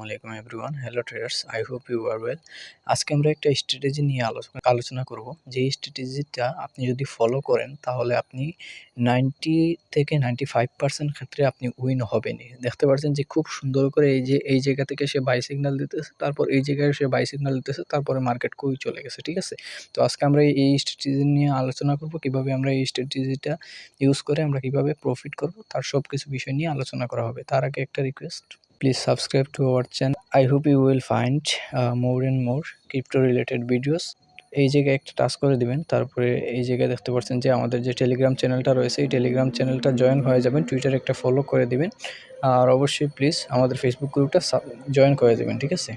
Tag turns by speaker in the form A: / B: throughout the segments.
A: আসসালামু আলাইকুম everyone, hello traders, I hope you are well. আজকে আমরা একটা স্ট্র্যাটেজি নিয়ে আলোচনা করব। যে স্ট্র্যাটেজিটা আপনি যদি ফলো করেন তাহলে আপনি 90 থেকে 95% ক্ষেত্রে আপনি উইন হবেনই। দেখতে পাচ্ছেন যে খুব সুন্দর করে এই জায়গা থেকে সে বাই সিগন্যাল দিতেছে, তারপর এই জায়গায় সে বাই সিগন্যাল দিতেছে, তারপরে মার্কেট কই চলে গেছে, ঠিক আছে। তো আজকে আমরা এই স্ট্র্যাটেজি নিয়ে আলোচনা করব, কিভাবে আমরা এই স্ট্র্যাটেজিটা ইউজ করে আমরা কিভাবে প্রফিট করব, তার সব কিছু বিষয় নিয়ে আলোচনা করা হবে। তার আগে একটা request, please subscribe to our channel. I hope you will find more and more crypto related videos. এই জায়গায় একটা টাচ করে দিবেন, তারপরে এই জায়গায় দেখতে পাচ্ছেন যে আমাদের যে টেলিগ্রাম চ্যানেলটা রয়েছে, এই টেলিগ্রাম চ্যানেলটা জয়েন হয়ে যাবেন। টুইটারে একটা ফলো করে দিবেন, আর অবশ্যই প্লিজ আমাদের ফেসবুক গ্রুপটা জয়েন করে দেবেন, ঠিক আছে।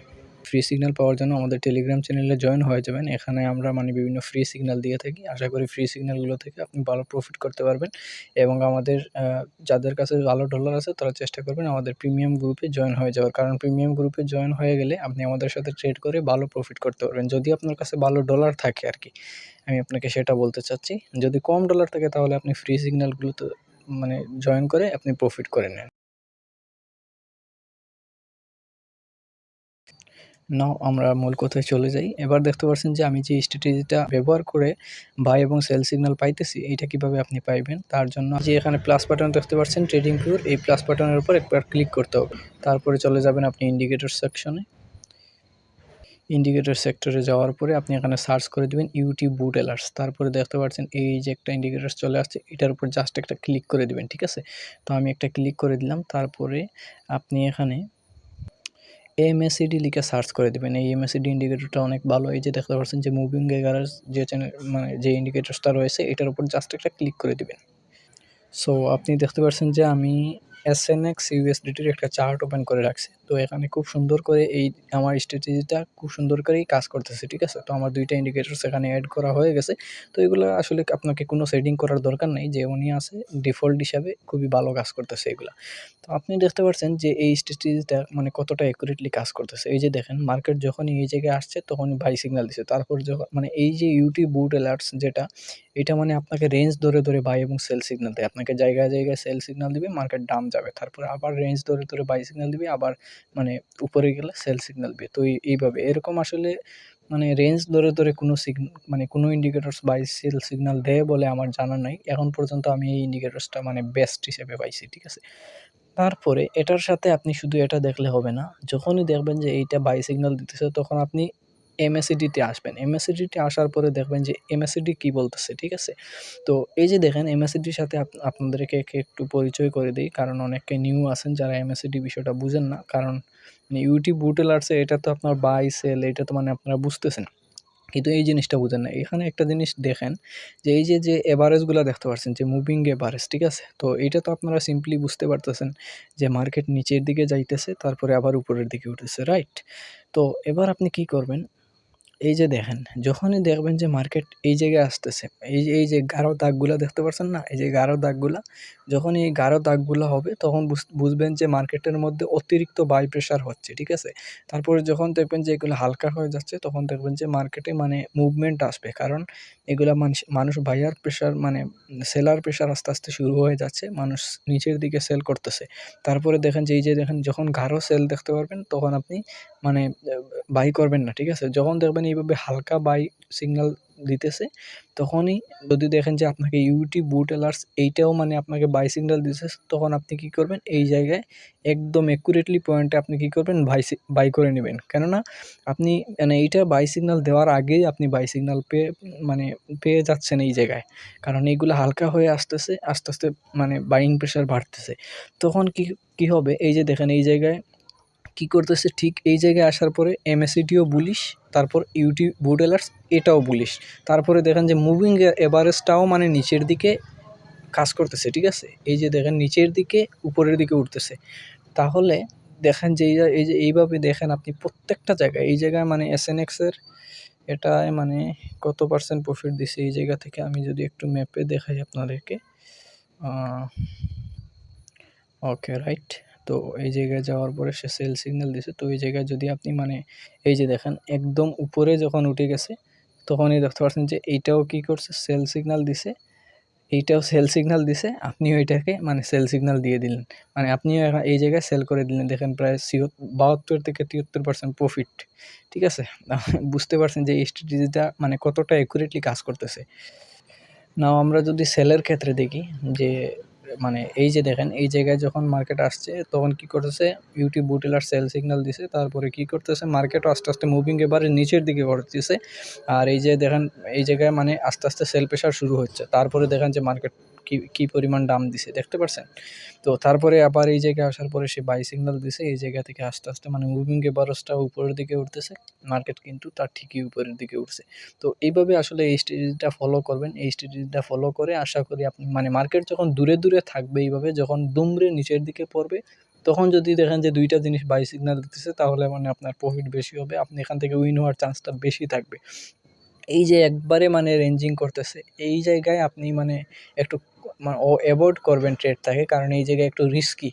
A: ফ্রি সিগন্যাল পাওয়ার জন্য আমাদের টেলিগ্রাম চ্যানেলে জয়েন হয়ে যাবেন। এখানে আমরা বিভিন্ন ফ্রি সিগন্যাল দিয়ে থাকি। আশা করি ফ্রি সিগন্যালগুলো থেকে আপনি ভালো প্রফিট করতে পারবেন, এবং আমাদের যাদের কাছে ভালো ডলার আছে তারা চেষ্টা করবেন আমাদের প্রিমিয়াম গ্রুপে জয়েন হয়ে যাওয়ার, কারণ প্রিমিয়াম গ্রুপে জয়েন হয়ে গেলে আপনি আমাদের সাথে ট্রেড করে ভালো প্রফিট করতে পারবেন, যদি আপনার কাছে ভালো ডলার থাকে আর কি। আমি আপনাকে সেটা বলতে চাচ্ছি। যদি কম ডলার থাকে তাহলে আপনি ফ্রি সিগন্যালগুলোতে জয়েন করে আপনি প্রফিট করে নেন। নাও আমরা মূল কথায় চলে যাই। এবার দেখতে পাচ্ছেন যে আমি যে স্ট্র্যাটেজিটা ব্যবহার করে বাই এবং সেল সিগন্যাল পাইতেছি, এইটা কিভাবে আপনি পাইবেন। তার জন্য যে এখানে প্লাস বাটন দেখতে পাচ্ছেন ট্রেডিং ভিউর, এই প্লাস বাটনের উপর একবার ক্লিক করতে হবে। তারপরে চলে যাবেন আপনি ইন্ডিকেটর সেকশনে। ইন্ডিকেটর সেক্টরে যাওয়ার পরে আপনি এখানে সার্চ করে দেবেন ইউটি বুট অ্যালার্টস। তারপরে দেখতে পাচ্ছেন এই যে একটা ইন্ডিকেটর চলে আসছে, এটার উপর জাস্ট একটা ক্লিক করে দেবেন, ঠিক আছে। তো আমি একটা ক্লিক করে দিলাম। তারপরে আপনি এখানে MACD লিখে সার্চ করে দেবেন। এই MACD ইন্ডিকেটরটা অনেক ভালো। এই যে দেখতে পাচ্ছেন যে মুভিং এভারেজ যে চ্যানেল যে ইন্ডিকেটরটা রয়েছে, এটার উপর জাস্ট একটা ক্লিক করে দিবেন। সো আপনি দেখতে পাচ্ছেন যে আমি SNX USDTর একটা চার্ট ওপেন করে রাখছি। তো এখানে খুব সুন্দর করে আমার স্ট্র্যাটেজিটা খুব সুন্দর করেই কাজ করতেছে, ঠিক আছে। তো আমার 2টা ইন্ডিকেটরস এখানে অ্যাড করা হয়ে গেছে। তো এগুলো আসলে আপনাকে কোনো সেটিং করার দরকার নেই, যেমনই আছে ডিফল্ট হিসাবে খুবই ভালো কাজ করতেছে এগুলা। তো আপনি দেখতে পাচ্ছেন যে এই স্ট্র্যাটেজিটা কতটা অ্যাকুরেটলি কাজ করতেছে। এই যে দেখেন, মার্কেট যখনই এই জায়গায় আসছে তখনই বাই সিগন্যাল দিছে। তারপর যখন এই যে ইউটি বুট অ্যালার্টস যেটা, এটা আপনাকে রেঞ্জ ধরে ধরে বাই এবং সেল সিগন্যাল দেয়। আপনাকে জায়গায় জায়গায় সেল সিগন্যাল দিবে, মার্কেট ডাউন যাবে, তারপরে আবার রেঞ্জ ধরে ধরে বাই সিগন্যাল দিবে, আবার উপরে গেলে সেল সিগন্যাল দিবে। তো এইভাবে এরকম আসলে রেঞ্জ ধরে ধরে কোনো কোনো ইন্ডিকেটরস বাই সেল সিগন্যাল দেয় বলে আমার জানা নাই এখন পর্যন্ত। আমি এই ইন্ডিকেটরসটা বেস্ট হিসেবে পাইছি, ঠিক আছে। তারপরে এটার সাথে আপনি শুধু এটা দেখলে হবে না, যখনই দেখবেন যে এইটা বাই সিগন্যাল দিতেছে তখন আপনি MACD-তে আসবেন। MACD-তে আসার পরে দেখবেন যে MACD কি বলতেছে, ঠিক আছে। তো এই যে দেখেন, MACD-র সাথে আপনাদেরকে একটু পরিচয় করে দিই, কারণ অনেকে নিউ আছেন যারা MACD বিষয়টা বুঝেন না। কারণ ইউটিউব বুট অ্যালার্টস এটা তো আপনার বাই সেল, এটা তো আপনারা বুঝতেছেন, কিন্তু এই জিনিসটা বুঝেন না। এখানে একটা জিনিস দেখেন যে এই যে এভারেজগুলো দেখতে পাচ্ছেন যে মুভিং এভারেজ, ঠিক আছে। তো এইটা তো আপনারা সিম্পলি বুঝতে পারতেছেন যে মার্কেট নিচের দিকে যাইতেছে, তারপরে আবার উপরের দিকে উঠতেছে, রাইট। তো এবার আপনি কি করবেন, এই যে দেখেন, যখনই দেখবেন যে মার্কেট এই জায়গায় আসতেছে, এই যে গাঢ় দাগগুলা দেখতে পাচ্ছেন না, এই যে গাঢ় দাগগুলা, যখন এই গাঢ় দাগগুলা হবে তখন বুঝবেন যে মার্কেটের মধ্যে অতিরিক্ত বাই প্রেশার হচ্ছে, ঠিক আছে। তারপরে যখন দেখবেন যে এগুলো হালকা হয়ে যাচ্ছে, তখন দেখবেন যে মার্কেটে মুভমেন্ট আসবে, কারণ এগুলা মানুষ বায়ার প্রেশার সেলার প্রেশার আস্তে আস্তে শুরু হয়ে যাচ্ছে, মানুষ নিচের দিকে সেল করতেছে। তারপরে দেখেন যে এই যে দেখেন, যখন গাঢ় সেল দেখতে পারবেন তখন আপনি মানে বাই করবেন না, ঠিক আছে। যখন দেখবেন এইভাবে হালকা বাই সিগন্যাল দিতেছে, তখনই যদি দেখেন যে আপনাকে ইউটি বুট অ্যালার্টস এইটাও আপনাকে বাই সিগন্যাল দিতেছে, তখন আপনি কি করবেন, এই জায়গায় একদম অ্যাকুরেটলি পয়েন্টে আপনি কি করবেন, বাই করে নেবেন। কেননা আপনি এইটা বাই সিগন্যাল দেওয়ার আগেই আপনি বাই সিগন্যাল পেয়ে যাচ্ছেন এই জায়গায়, কারণ এইগুলো হালকা হয়ে আসতেছে, আস্তে আস্তে বাইং প্রেশার বাড়তেছে। তখন কি হবে, এই যে দেখেন এই জায়গায় কি করতেছে, ঠিক এই জায়গায় আসার পরে MACD-ও বুলিশ, তারপর ইউটি বুট অ্যালার্টস এটাও বুলিশ। তারপরে দেখেন যে মুভিং এভারেজটাও নিচের দিকে কাজ করতেছে, ঠিক আছে। এই যে দেখেন নিচের দিকে উপরের দিকে উঠতেছে। তাহলে দেখেন যে এই যে এইভাবে দেখেন আপনি প্রত্যেকটা জায়গায়, এই জায়গায় SNX-এর এটায় কত পার্সেন্ট প্রফিট দিছে এই জায়গা থেকে, আমি যদি একটু ম্যাপে দেখাই আপনাদেরকে। ওকে, রাইট। তো এই জায়গায় যাওয়ার পরে সে সেল সিগন্যাল দিছে। তো এই জায়গায় যদি আপনি এই যে দেখেন একদম উপরে যখন উঠে গেছে, তখনই দেখতে পাচ্ছেন যে এইটাও কি করছে, সেল সিগন্যাল দিছে, এইটাও সেল সিগন্যাল দিছে, আপনিও এটাকে মানে সেল সিগন্যাল দিয়ে দিলেন, মানে আপনিও এই জায়গায় সেল করে দিলেন। দেখেন প্রায় 72 থেকে 73% প্রফিট। ঠিক আছে? বুঝতে পারছেন যে এই স্ট্র্যাটেজিটা মানে কতটা অ্যাকুরেটলি কাজ করতেছে। নাও আমরা যদি সেলের ক্ষেত্রে দেখি যে মানে এই যে দেখেন এই জায়গায় যখন মার্কেট আসছে তখন কি করতেছে, ইউটিউব বুটেলার সেল সিগন্যাল দিছে, তারপরে কি করতেছে মার্কেটও আস্তে আস্তে মুভিং এবারে নিচের দিকে করতেছে। আর এই যে দেখেন এই জায়গায় মানে আস্তে আস্তে সেল প্রেশার শুরু হচ্ছে, তারপরে দেখেন যে মার্কেট কি পরিমাণ দাম দিছে দেখতে পারছেন। তো তারপরে আবার এই জায়গায় আসার পরে সে বাই সিগন্যাল দিছে, এই জায়গা থেকে আস্তে আস্তে মানে মুভিং এভারেজটা উপরের দিকে উঠতেছে, মার্কেট কিন্তু তার ঠিকই উপরের দিকে উঠছে। তো এইভাবে আসলে এই স্ট্র্যাটেজিটা ফলো করবেন। এই স্ট্র্যাটেজিটা ফলো করে আশা করি আপনি মানে মার্কেট যখন দূরে দূরে থাকবে এইভাবে, যখন দুমড়ে নিচের দিকে পড়বে তখন যদি দেখেন যে ২ টা জিনিস বাই সিগন্যাল দিতেছে তাহলে মানে আপনার প্রফিট বেশি হবে। আপনি এখান থেকে উইন হওয়ার চান্সটা বেশি থাকবে। এই যে একবারে মানে রেঞ্জিং করতেছে, এই জায়গায় আপনি মানে একটু অ্যাভয়েড করবেন ট্রেডটাকে, কারণ এই জায়গায় একটু রিস্কি।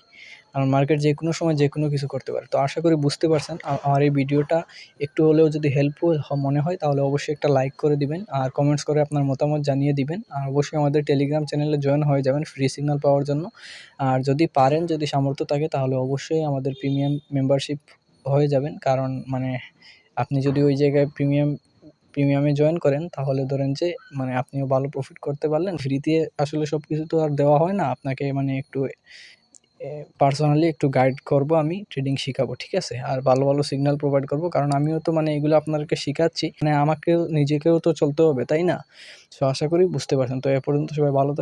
A: কারণ মার্কেট যেকোনো সময় যেকোনো কিছু করতে পারে। তো আশা করি বুঝতে পারছেন। আমার এই ভিডিওটা একটু হলেও যদি হেল্পফুল মনে হয় তাহলে অবশ্যই একটা লাইক করে দিবেন আর কমেন্টস করে আপনার মতামত জানিয়ে দিবেন। আর অবশ্যই আমাদের টেলিগ্রাম চ্যানেলে জয়েন হয়ে যাবেন ফ্রি সিগন্যাল পাওয়ার জন্য। আর যদি পারেন, যদি সামর্থ্য থাকে তাহলে অবশ্যই আমাদের প্রিমিয়াম মেম্বারশিপ হয়ে যাবেন। কারণ মানে আপনি যদি ওই জায়গায় প্রিমিয়ামে জয়েন করেন তাহলে ধরেন যে মানে আপনিও ভালো প্রফিট করতে পারলেন। ফ্রিতে আসলে সব কিছু তো আর দেওয়া হয় না, আপনাকে মানে একটু পার্সোনালি একটু গাইড করব, আমি ট্রেডিং শিখাবো, ঠিক আছে? আর ভালো ভালো সিগন্যাল প্রোভাইড করব, কারণ আমিও তো মানে এগুলো আপনাদেরকে শিখাচ্ছি, মানে আমাকেও নিজেকেও তো চলতে হবে, তাই না? সো আশা করি বুঝতে পারছেন। তো এ পর্যন্ত সবাই ভালো থাকবেন।